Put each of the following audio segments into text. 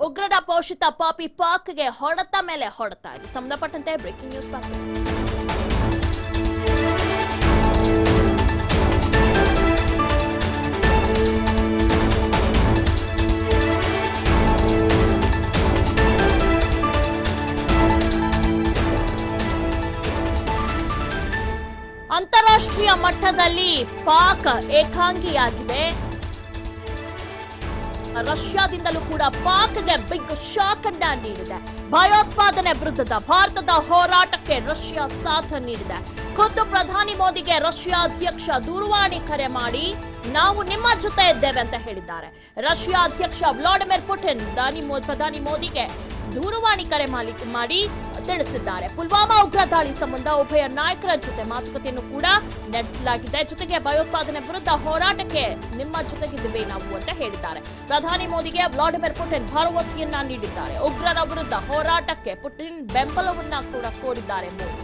ಉಗ್ರರ ಪೋಷಿತ ಪಾಪಿ ಪಾಕ್ಗೆ ಹೊಡೆತ ಮೇಲೆ ಹೊಡೆತ. ಇದು ಸಂಬಂಧಪಟ್ಟಂತೆ ಬ್ರೇಕಿಂಗ್ ನ್ಯೂಸ್ ಬರ್ತಿದೆ. ಅಂತಾರಾಷ್ಟ್ರೀಯ ಮಟ್ಟದಲ್ಲಿ ಪಾಕ್ ಏಕಾಂಗಿಯಾಗಿದೆ. ರಷ್ಯಾದಿಂದಲೂ ಕೂಡ ಪಾಕ್ಗೆ ಬಿಗ್ ಶಾಕ್ ಅನ್ನ ನೀಡಿದೆ. ಭಯೋತ್ಪಾದನೆ ವಿರುದ್ಧದ ಭಾರತದ ಹೋರಾಟಕ್ಕೆ ರಷ್ಯಾ ಸಾಥ್ ನೀಡಿದೆ. ಖುದ್ದು ಪ್ರಧಾನಿ ಮೋದಿಗೆ ರಷ್ಯಾ ಅಧ್ಯಕ್ಷ ದೂರವಾಣಿ ಕರೆ ಮಾಡಿ ನಾವು ನಿಮ್ಮ ಜೊತೆ ಇದ್ದೇವೆ ಅಂತ ಹೇಳಿದ್ದಾರೆ. ರಷ್ಯಾ ಅಧ್ಯಕ್ಷ ವ್ಲಾಡಿಮಿರ್ ಪುಟಿನ್ ಪ್ರಧಾನಿ ಮೋದಿಗೆ ದೂರವಾಣಿ ಕರೆ ಮಾಡಿ ತಿಳಿಸಿದ್ದಾರೆ. ಪುಲ್ವಾಮಾ ಉಗ್ರ ದಾಳಿ ಸಂಬಂಧ ಉಭಯ ನಾಯಕರ ಜೊತೆ ಮಾತುಕತೆಯನ್ನು ಕೂಡ ನಡೆಸಲಾಗಿದೆ. ಜೊತೆಗೆ ಭಯೋತ್ಪಾದನೆ ವಿರುದ್ಧ ಹೋರಾಟಕ್ಕೆ ನಿಮ್ಮ ಜೊತೆಗಿದ್ದೇವೆ ನಾವು ಅಂತ ಹೇಳಿದ್ದಾರೆ. ಪ್ರಧಾನಿ ಮೋದಿಗೆ ವ್ಲಾಡಿಮಿರ್ ಪುಟಿನ್ ಭರವಸೆಯನ್ನ ನೀಡಿದ್ದಾರೆ. ಉಗ್ರರ ವಿರುದ್ಧ ಹೋರಾಟಕ್ಕೆ ಪುಟಿನ್ ಬೆಂಬಲವನ್ನ ಕೂಡ ಕೋರಿದ್ದಾರೆ ಮೋದಿ.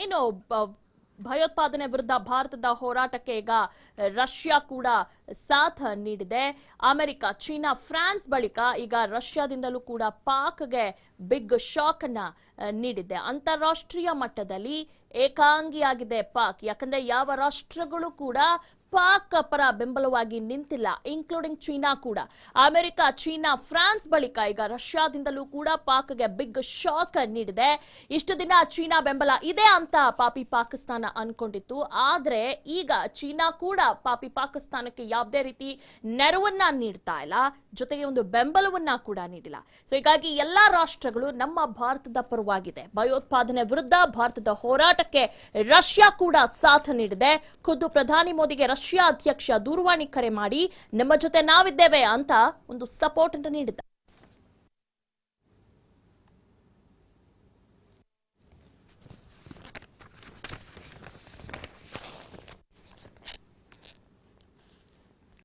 ಏನು ಭಯೋತ್ಪಾದನೆ ವಿರುದ್ಧ ಭಾರತದ ಹೋರಾಟಕ್ಕೆ ಈಗ ರಷ್ಯಾ ಕೂಡ ಸಾಥ್ ನೀಡಿದೆ. ಅಮೆರಿಕ, ಚೀನಾ, ಫ್ರಾನ್ಸ್ ಬಳಿಕ ಈಗ ರಷ್ಯಾದಿಂದಲೂ ಕೂಡ ಪಾಕ್ಗೆ ಬಿಗ್ ಶಾಕ್ ಅನ್ನ ನೀಡಿದೆ. ಅಂತಾರಾಷ್ಟ್ರೀಯ ಮಟ್ಟದಲ್ಲಿ ಏಕಾಂಗಿಯಾಗಿದೆ ಪಾಕ್. ಯಾಕಂದ್ರೆ ಯಾವ ರಾಷ್ಟ್ರಗಳು ಕೂಡ ಪಾಕ್ ಪರ ಬೆಂಬಲವಾಗಿ ನಿಂತಿಲ್ಲ, ಇನ್ಕ್ಲೂಡಿಂಗ್ ಚೀನಾ ಕೂಡ. ಅಮೆರಿಕ, ಚೀನಾ, ಫ್ರಾನ್ಸ್ ಬಳಿಕ ಈಗ ರಷ್ಯಾದಿಂದಲೂ ಕೂಡ ಪಾಕ್ಗೆ ಬಿಗ್ ಶಾಕ್ ನೀಡಿದೆ. ಇಷ್ಟು ದಿನ ಚೀನಾ ಬೆಂಬಲ ಇದೆ ಅಂತ ಪಾಪಿ ಪಾಕಿಸ್ತಾನ ಅನ್ಕೊಂಡಿತ್ತು. ಆದ್ರೆ ಈಗ ಚೀನಾ ಕೂಡ ಪಾಪಿ ಪಾಕಿಸ್ತಾನಕ್ಕೆ ಯಾವುದೇ ರೀತಿ ನೆರವನ್ನ ನೀಡ್ತಾ ಇಲ್ಲ, ಜೊತೆಗೆ ಒಂದು ಬೆಂಬಲವನ್ನ ಕೂಡ ನೀಡಿಲ್ಲ. ಸೊ ಹೀಗಾಗಿ ಎಲ್ಲಾ ರಾಷ್ಟ್ರಗಳು ನಮ್ಮ ಭಾರತದ ಪರವಾಗಿದೆ. ಭಯೋತ್ಪಾದನೆ ವಿರುದ್ಧ ಭಾರತದ ಹೋರಾಟಕ್ಕೆ ರಷ್ಯಾ ಕೂಡ ಸಾಥ್ ನೀಡಿದೆ. ಖುದ್ದು ಪ್ರಧಾನಿ ಮೋದಿಗೆ ರಷ್ಯಾ ಅಧ್ಯಕ್ಷ ದೂರವಾಣಿ ಕರೆ ಮಾಡಿ ನಮ್ಮ ಜೊತೆ ನಾವಿದ್ದೇವೆ ಅಂತ ಒಂದು ಸಪೋರ್ಟ್ ಅಂತ ನೀಡಿದ್ದಾರೆ.